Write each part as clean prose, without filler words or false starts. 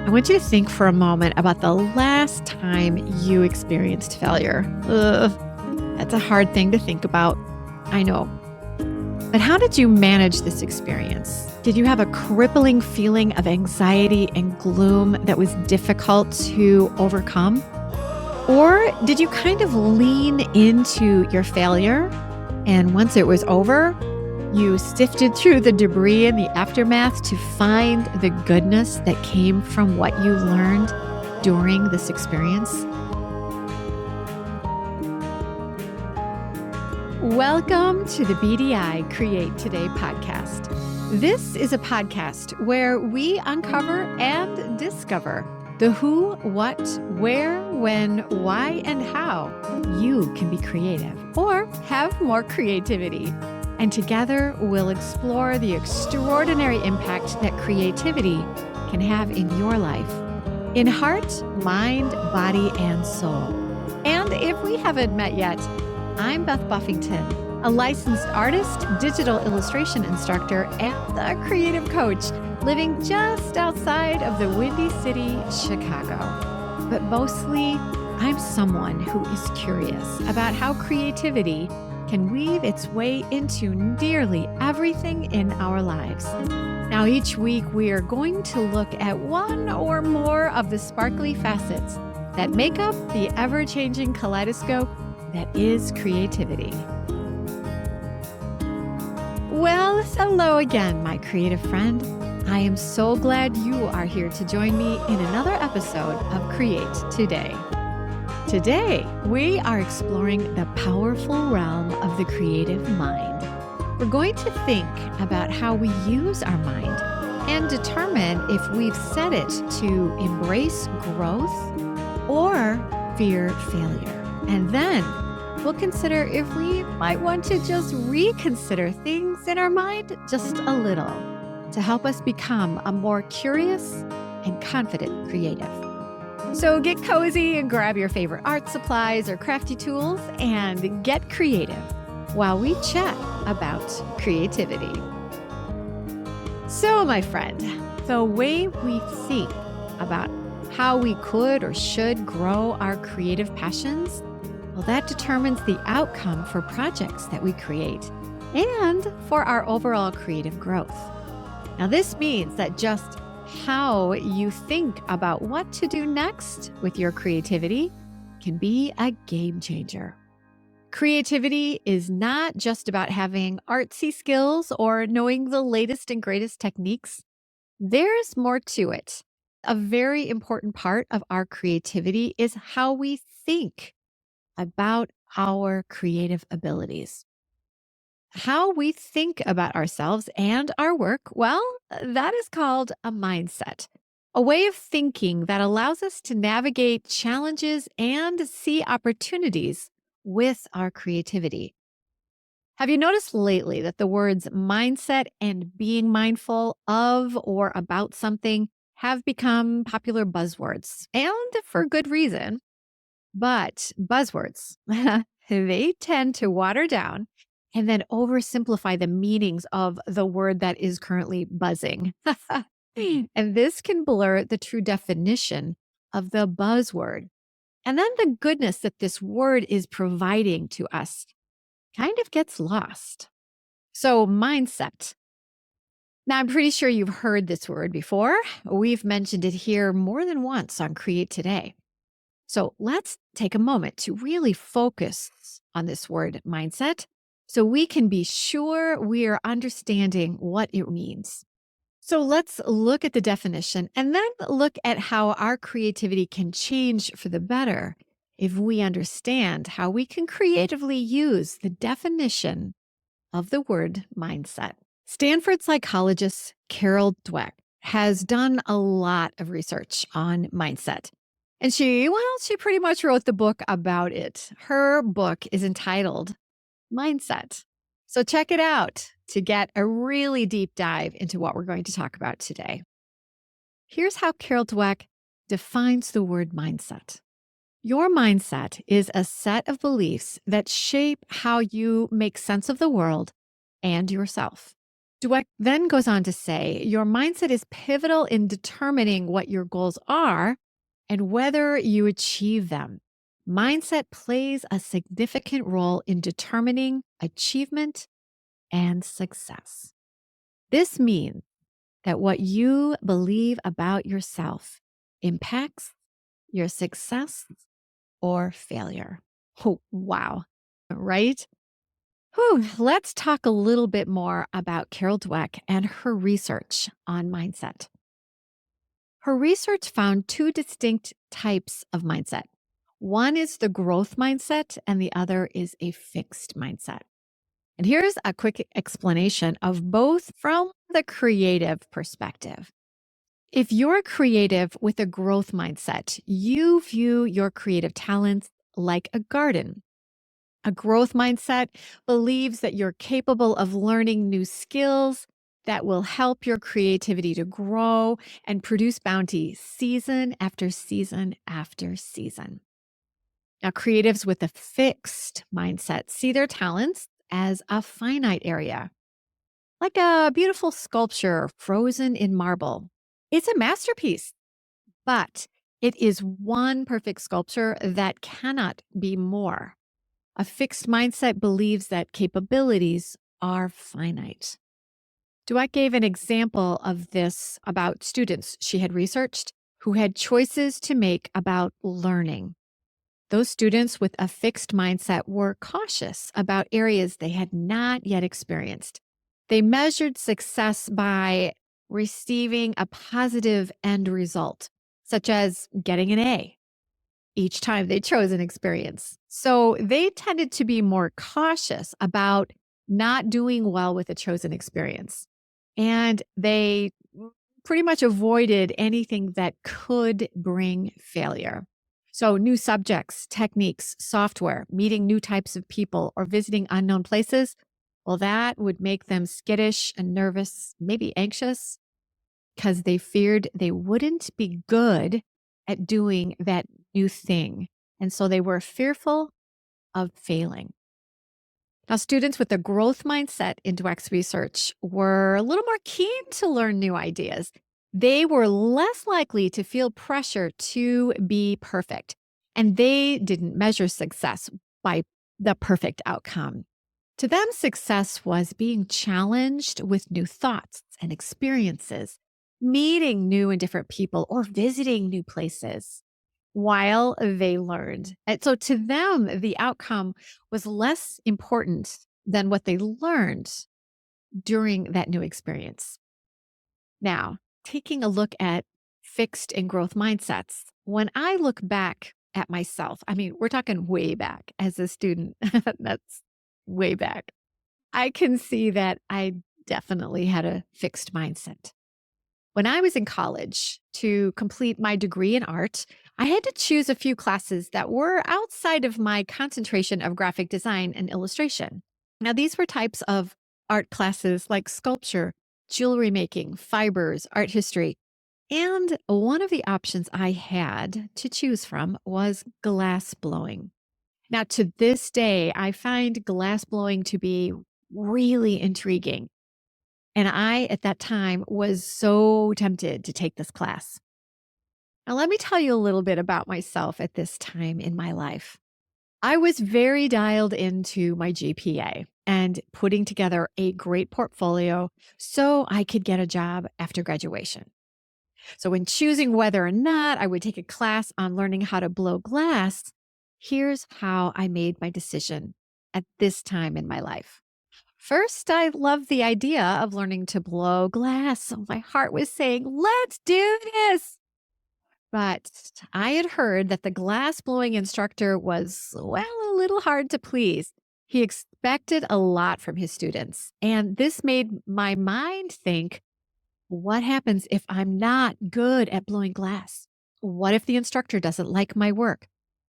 I want you to think for a moment about the last time you experienced failure. Ugh, that's a hard thing to think about. I know. But how did you manage this experience? Did you have a crippling feeling of anxiety and gloom that was difficult to overcome? Or did you kind of lean into your failure and once it was over, you sifted through the debris and the aftermath to find the goodness that came from what you learned during this experience? Welcome to the BDI Create Today podcast. This is a podcast where we uncover and discover the who, what, where, when, why, and how you can be creative or have more creativity. And together we'll explore the extraordinary impact that creativity can have in your life, in heart, mind, body, and soul. And if we haven't met yet, I'm Beth Buffington, a licensed artist, digital illustration instructor, and a creative coach living just outside of the Windy City, Chicago. But mostly, I'm someone who is curious about how creativity can weave its way into nearly everything in our lives. Now, each week, we are going to look at one or more of the sparkly facets that make up the ever-changing kaleidoscope that is creativity. Well, hello again, my creative friend. I am so glad you are here to join me in another episode of Create Today. Today, we are exploring the powerful realm of the creative mind. We're going to think about how we use our mind and determine if we've set it to embrace growth or fear failure. And then we'll consider if we might want to just reconsider things in our mind just a little to help us become a more curious and confident creative. So get cozy and grab your favorite art supplies or crafty tools and get creative while we chat about creativity. So, my friend, the way we think about how we could or should grow our creative passions, well, that determines the outcome for projects that we create and for our overall creative growth. Now, this means that just how you think about what to do next with your creativity can be a game changer. Creativity is not just about having artsy skills or knowing the latest and greatest techniques. There's more to it. A very important part of our creativity is how we think about our creative abilities. How we think about ourselves and our work, well, that is called a mindset, a way of thinking that allows us to navigate challenges and see opportunities with our creativity. Have you noticed lately that the words mindset and being mindful of or about something have become popular buzzwords, and for good reason? But buzzwords, they tend to water down and then oversimplify the meanings of the word that is currently buzzing. And this can blur the true definition of the buzzword. And then the goodness that this word is providing to us kind of gets lost. So, mindset. Now, I'm pretty sure you've heard this word before. We've mentioned it here more than once on Create Today. So let's take a moment to really focus on this word mindset so we can be sure we are understanding what it means. So let's look at the definition and then look at how our creativity can change for the better if we understand how we can creatively use the definition of the word mindset. Stanford psychologist Carol Dweck has done a lot of research on mindset. And she pretty much wrote the book about it. Her book is entitled Mindset. So check it out to get a really deep dive into what we're going to talk about today. Here's how Carol Dweck defines the word mindset. Your mindset is a set of beliefs that shape how you make sense of the world and yourself. Dweck then goes on to say your mindset is pivotal in determining what your goals are and whether you achieve them. Mindset plays a significant role in determining achievement and success. This means that what you believe about yourself impacts your success or failure. Oh, wow. Right? Whew. Let's talk a little bit more about Carol Dweck and her research on mindset. Her research found two distinct types of mindset. One is the growth mindset, and the other is a fixed mindset. And here's a quick explanation of both from the creative perspective. If you're creative with a growth mindset, you view your creative talents like a garden. A growth mindset believes that you're capable of learning new skills that will help your creativity to grow and produce bounty season after season after season. Now, creatives with a fixed mindset see their talents as a finite area, like a beautiful sculpture frozen in marble. It's a masterpiece, but it is one perfect sculpture that cannot be more. A fixed mindset believes that capabilities are finite. Dweck gave an example of this about students she had researched who had choices to make about learning. Those students with a fixed mindset were cautious about areas they had not yet experienced. They measured success by receiving a positive end result, such as getting an A each time they chose an experience. So they tended to be more cautious about not doing well with a chosen experience. And they pretty much avoided anything that could bring failure. So, new subjects, techniques, software, meeting new types of people, or visiting unknown places, well, that would make them skittish and nervous, maybe anxious, because they feared they wouldn't be good at doing that new thing. And so they were fearful of failing. Now, students with a growth mindset in Dweck's research were a little more keen to learn new ideas. They were less likely to feel pressure to be perfect, and they didn't measure success by the perfect outcome. To them, success was being challenged with new thoughts and experiences, meeting new and different people, or visiting new places while they learned. And so to them, the outcome was less important than what they learned during that new experience. Now, taking a look at fixed and growth mindsets, when I look back at myself, I mean, we're talking way back as a student, that's way back. I can see that I definitely had a fixed mindset. When I was in college to complete my degree in art, I had to choose a few classes that were outside of my concentration of graphic design and illustration. Now, these were types of art classes like sculpture, jewelry making, fibers, art history. And one of the options I had to choose from was glass blowing. Now, to this day, I find glass blowing to be really intriguing. And I, at that time, was so tempted to take this class. Now, let me tell you a little bit about myself at this time in my life. I was very dialed into my GPA and putting together a great portfolio so I could get a job after graduation. So, when choosing whether or not I would take a class on learning how to blow glass, here's how I made my decision at this time in my life. First, I loved the idea of learning to blow glass. So my heart was saying, let's do this. But I had heard that the glass blowing instructor was, well, a little hard to please. He expected a lot from his students. And this made my mind think, what happens if I'm not good at blowing glass? What if the instructor doesn't like my work?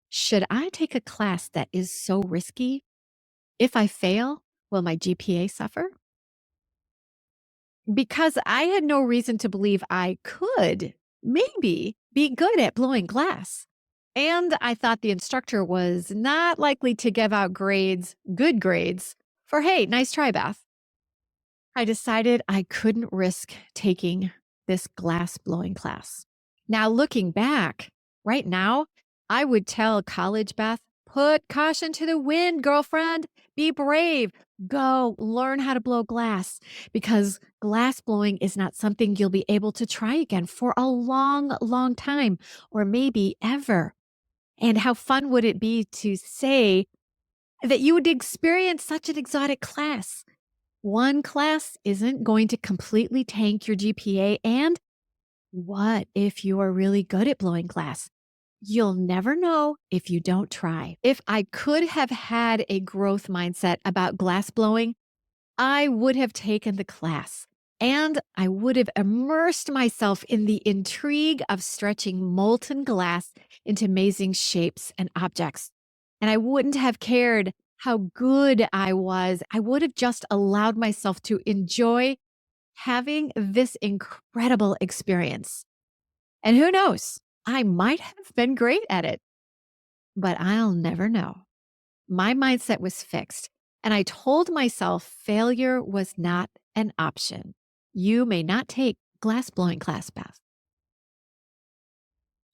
Should I take a class that is so risky? If I fail, will my GPA suffer? Because I had no reason to believe I could maybe be good at blowing glass. And I thought the instructor was not likely to give out grades, good grades, for, hey, nice try, Beth. I decided I couldn't risk taking this glass blowing class. Now, looking back, right now, I would tell college Beth, put caution to the wind, girlfriend. Be brave. Go learn how to blow glass because glass blowing is not something you'll be able to try again for a long, long time, or maybe ever. And how fun would it be to say that you would experience such an exotic class? One class isn't going to completely tank your GPA. And what if you are really good at blowing glass? You'll never know if you don't try. If I could have had a growth mindset about glass blowing, I would have taken the class and I would have immersed myself in the intrigue of stretching molten glass into amazing shapes and objects. And I wouldn't have cared how good I was. I would have just allowed myself to enjoy having this incredible experience. And who knows, I might have been great at it, but I'll never know. My mindset was fixed, and I told myself failure was not an option. You may not take glass blowing class, Beth.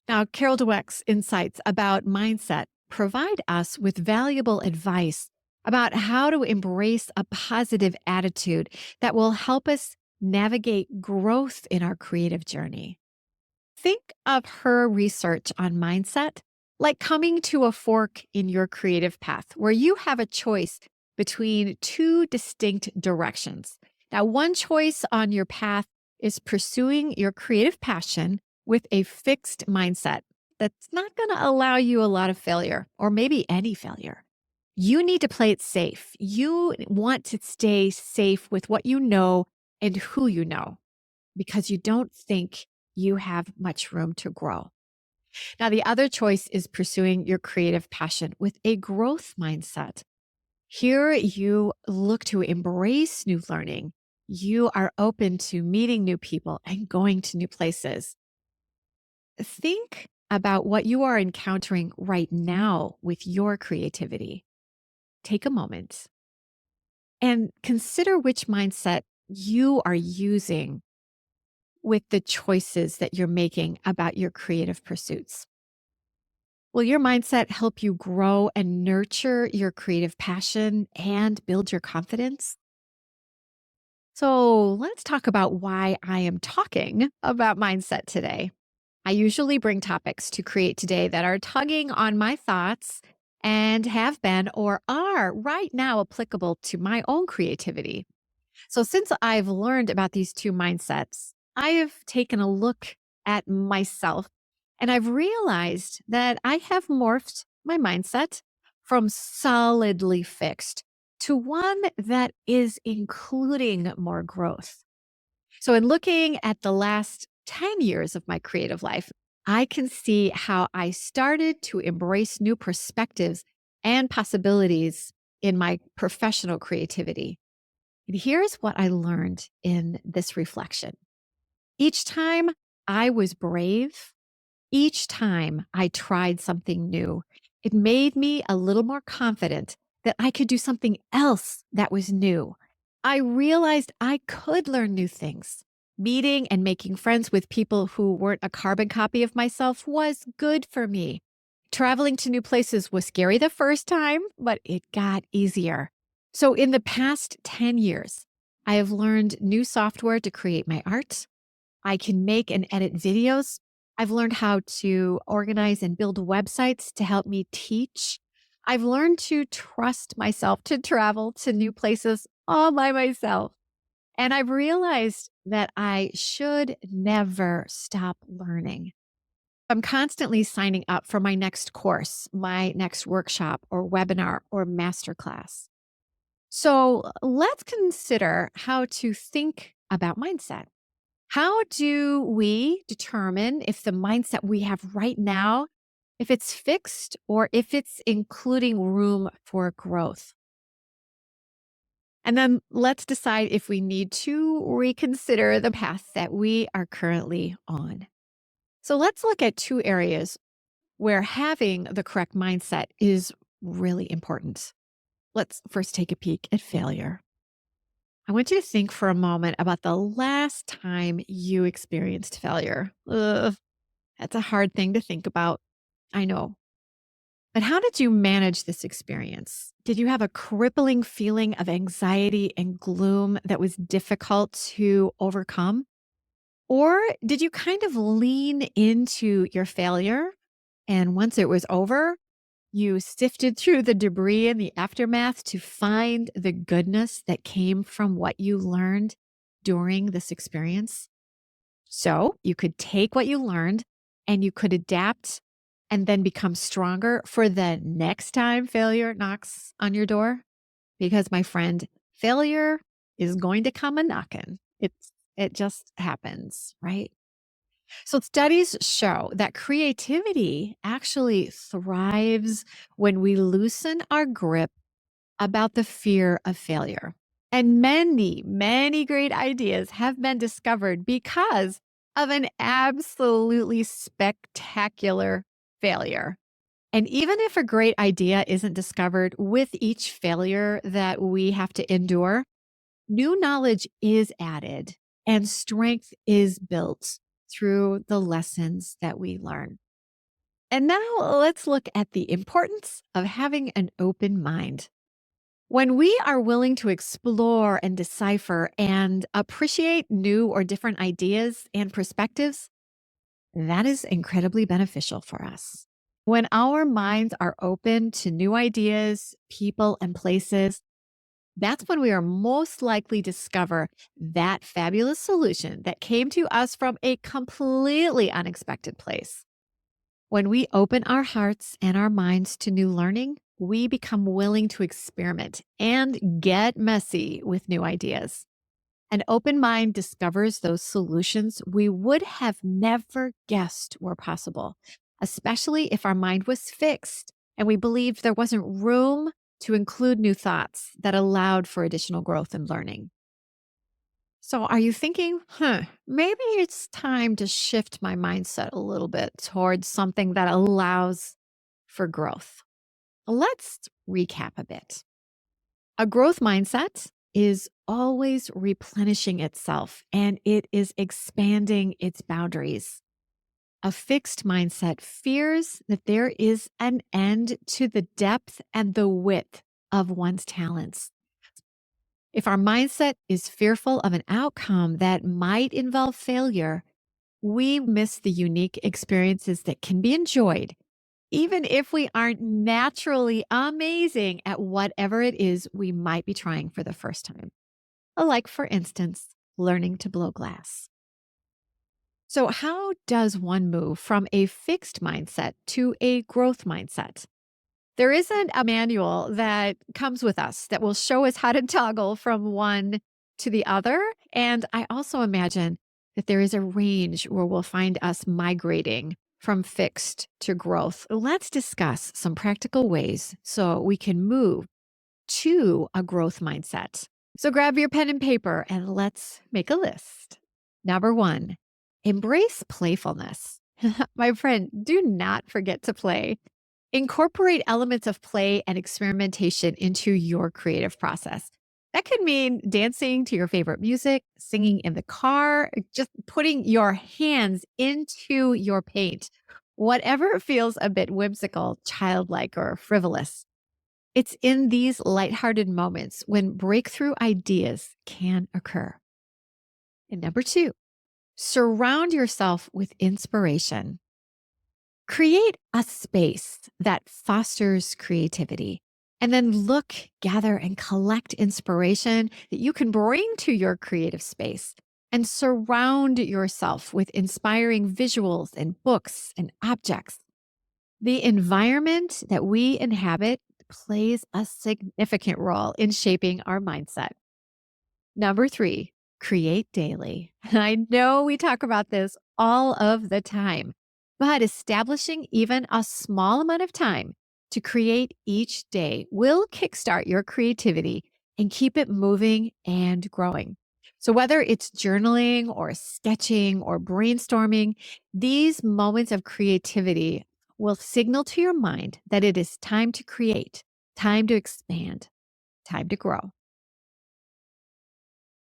Now, Carol Dweck's insights about mindset provide us with valuable advice about how to embrace a positive attitude that will help us navigate growth in our creative journey. Think of her research on mindset like coming to a fork in your creative path where you have a choice between two distinct directions. Now, one choice on your path is pursuing your creative passion with a fixed mindset that's not going to allow you a lot of failure or maybe any failure. You need to play it safe. You want to stay safe with what you know and who you know because you don't think you have much room to grow. Now, the other choice is pursuing your creative passion with a growth mindset. Here, you look to embrace new learning. You are open to meeting new people and going to new places. Think about what you are encountering right now with your creativity. Take a moment and consider which mindset you are using with the choices that you're making about your creative pursuits. Will your mindset help you grow and nurture your creative passion and build your confidence? So let's talk about why I am talking about mindset today. I usually bring topics to Create Today that are tugging on my thoughts and have been or are right now applicable to my own creativity. So, since I've learned about these two mindsets, I have taken a look at myself and I've realized that I have morphed my mindset from solidly fixed to one that is including more growth. So, in looking at the last 10 years of my creative life, I can see how I started to embrace new perspectives and possibilities in my professional creativity. And here's what I learned in this reflection. Each time I was brave, each time I tried something new, it made me a little more confident that I could do something else that was new. I realized I could learn new things. Meeting and making friends with people who weren't a carbon copy of myself was good for me. Traveling to new places was scary the first time, but it got easier. So, in the past 10 years, I have learned new software to create my art. I can make and edit videos. I've learned how to organize and build websites to help me teach. I've learned to trust myself to travel to new places all by myself. And I've realized that I should never stop learning. I'm constantly signing up for my next course, my next workshop or webinar or masterclass. So let's consider how to think about mindset. How do we determine if the mindset we have right now, if it's fixed or if it's including room for growth? And then let's decide if we need to reconsider the path that we are currently on. So let's look at two areas where having the correct mindset is really important. Let's first take a peek at failure. I want you to think for a moment about the last time you experienced failure. Ugh, that's a hard thing to think about. I know. But how did you manage this experience? Did you have a crippling feeling of anxiety and gloom that was difficult to overcome? Or did you kind of lean into your failure and once it was over, you sifted through the debris and the aftermath to find the goodness that came from what you learned during this experience? So you could take what you learned and you could adapt and then become stronger for the next time failure knocks on your door. Because, my friend, failure is going to come a knocking. It just happens, right? So studies show that creativity actually thrives when we loosen our grip about the fear of failure. And many, many great ideas have been discovered because of an absolutely spectacular failure. And even if a great idea isn't discovered with each failure that we have to endure, new knowledge is added and strength is built through the lessons that we learn. And now let's look at the importance of having an open mind. When we are willing to explore and decipher and appreciate new or different ideas and perspectives, that is incredibly beneficial for us. When our minds are open to new ideas, people, and places, that's when we are most likely to discover that fabulous solution that came to us from a completely unexpected place. When we open our hearts and our minds to new learning, we become willing to experiment and get messy with new ideas. An open mind discovers those solutions we would have never guessed were possible, especially if our mind was fixed and we believed there wasn't room to include new thoughts that allowed for additional growth and learning. So, are you thinking, maybe it's time to shift my mindset a little bit towards something that allows for growth? Let's recap a bit. A growth mindset is always replenishing itself and it is expanding its boundaries. A fixed mindset fears that there is an end to the depth and the width of one's talents. If our mindset is fearful of an outcome that might involve failure, we miss the unique experiences that can be enjoyed, even if we aren't naturally amazing at whatever it is we might be trying for the first time. Like, for instance, learning to blow glass. So, how does one move from a fixed mindset to a growth mindset? There isn't a manual that comes with us that will show us how to toggle from one to the other. And I also imagine that there is a range where we'll find us migrating from fixed to growth. Let's discuss some practical ways so we can move to a growth mindset. So grab your pen and paper and let's make a list. Number one, embrace playfulness. My friend, do not forget to play. Incorporate elements of play and experimentation into your creative process. That could mean dancing to your favorite music, singing in the car, just putting your hands into your paint, whatever feels a bit whimsical, childlike, or frivolous. It's in these lighthearted moments when breakthrough ideas can occur. And number two, surround yourself with inspiration. Create a space that fosters creativity. And then look, gather, and collect inspiration that you can bring to your creative space. And surround yourself with inspiring visuals and books and objects. The environment that we inhabit plays a significant role in shaping our mindset. Number three, create daily. I know we talk about this all of the time, but establishing even a small amount of time to create each day will kickstart your creativity and keep it moving and growing. So, whether it's journaling or sketching or brainstorming, these moments of creativity will signal to your mind that it is time to create, time to expand, time to grow.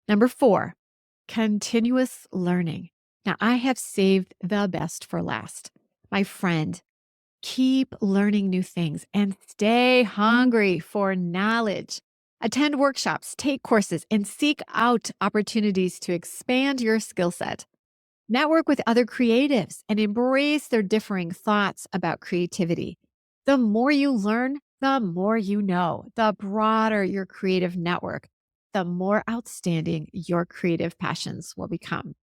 Number 4, continuous learning. Now, I have saved the best for last. My friend, keep learning new things and stay hungry for knowledge. Attend workshops, take courses, and seek out opportunities to expand your skill set. Network with other creatives and embrace their differing thoughts about creativity. The more you learn, the more you know. The broader your creative network, the more outstanding your creative passions will become.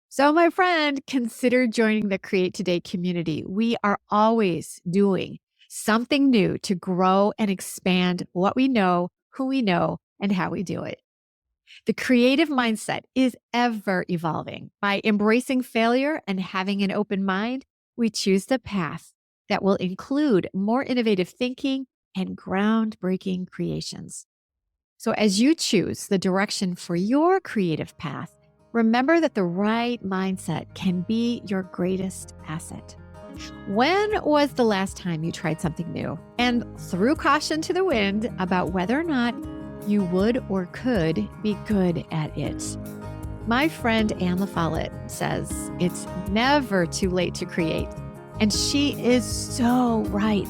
So, my friend, consider joining the Create Today community. We are always doing something new to grow and expand what we know, who we know, and how we do it. The creative mindset is ever evolving. By embracing failure and having an open mind, we choose the path that will include more innovative thinking and groundbreaking creations. So, as you choose the direction for your creative path, remember that the right mindset can be your greatest asset. When was the last time you tried something new and threw caution to the wind about whether or not you would or could be good at it? My friend Anne LaFollette says it's never too late to create, and she is so right.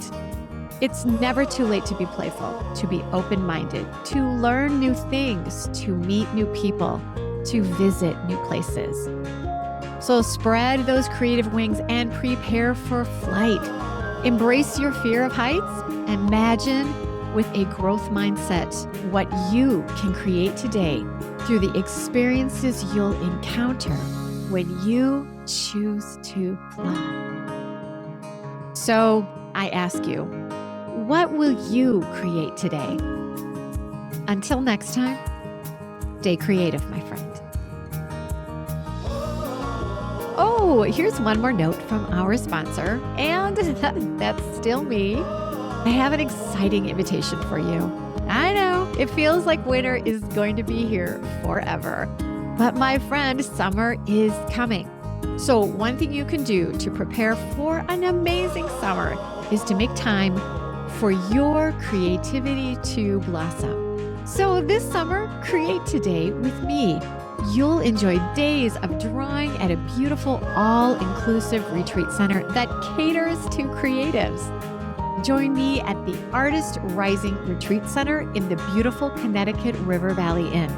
It's never too late to be playful, to be open-minded, to learn new things, to meet new people, to visit new places. So spread those creative wings and prepare for flight. Embrace your fear of heights. Imagine with a growth mindset what you can create today through the experiences you'll encounter when you choose to fly. So I ask you, what will you create today? Until next time, stay creative, my friend. Oh, here's one more note from our sponsor, and that's still me. I have an exciting invitation for you. I know it feels like winter is going to be here forever, but my friend, summer is coming. So one thing you can do to prepare for an amazing summer is to make time for your creativity to blossom. So this summer, create today with me. You'll enjoy days of drawing at a beautiful all-inclusive retreat center that caters to creatives. Join me at the Artist Rising Retreat Center in the beautiful Connecticut River Valley Inn.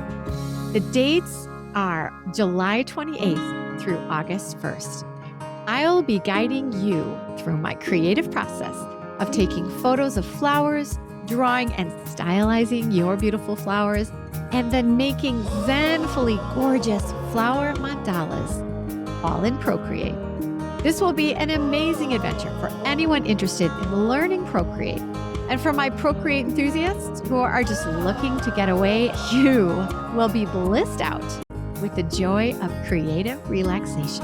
The dates are July 28th through August 1st. I'll be guiding you through my creative process of taking photos of flowers, drawing and stylizing your beautiful flowers, and then making zenfully gorgeous flower mandalas, all in Procreate. This will be an amazing adventure for anyone interested in learning Procreate. And for my Procreate enthusiasts who are just looking to get away, you will be blissed out with the joy of creative relaxation.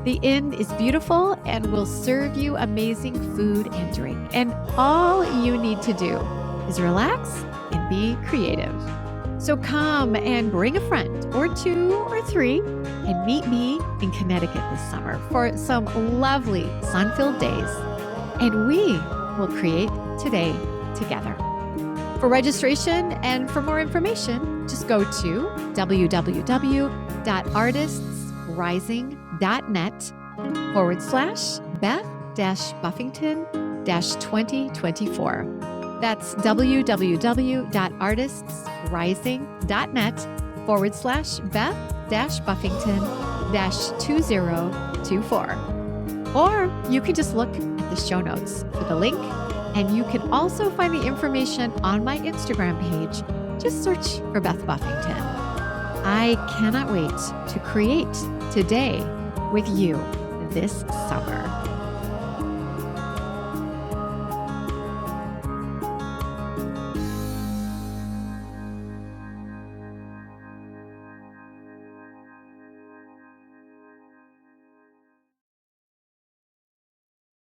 The inn is beautiful and will serve you amazing food and drink. And all you need to do is relax and be creative. So come and bring a friend or 2 or 3 and meet me in Connecticut this summer for some lovely sun-filled days. And we will create today together. For registration and for more information, just go to www.artists-rising.net/Beth-Buffington-2024. That's www.artists-rising.net/Beth-Buffington-2024. Or you can just look at the show notes for the link, and you can also find the information on my Instagram page. Just search for Beth Buffington. I cannot wait to create today with you this summer.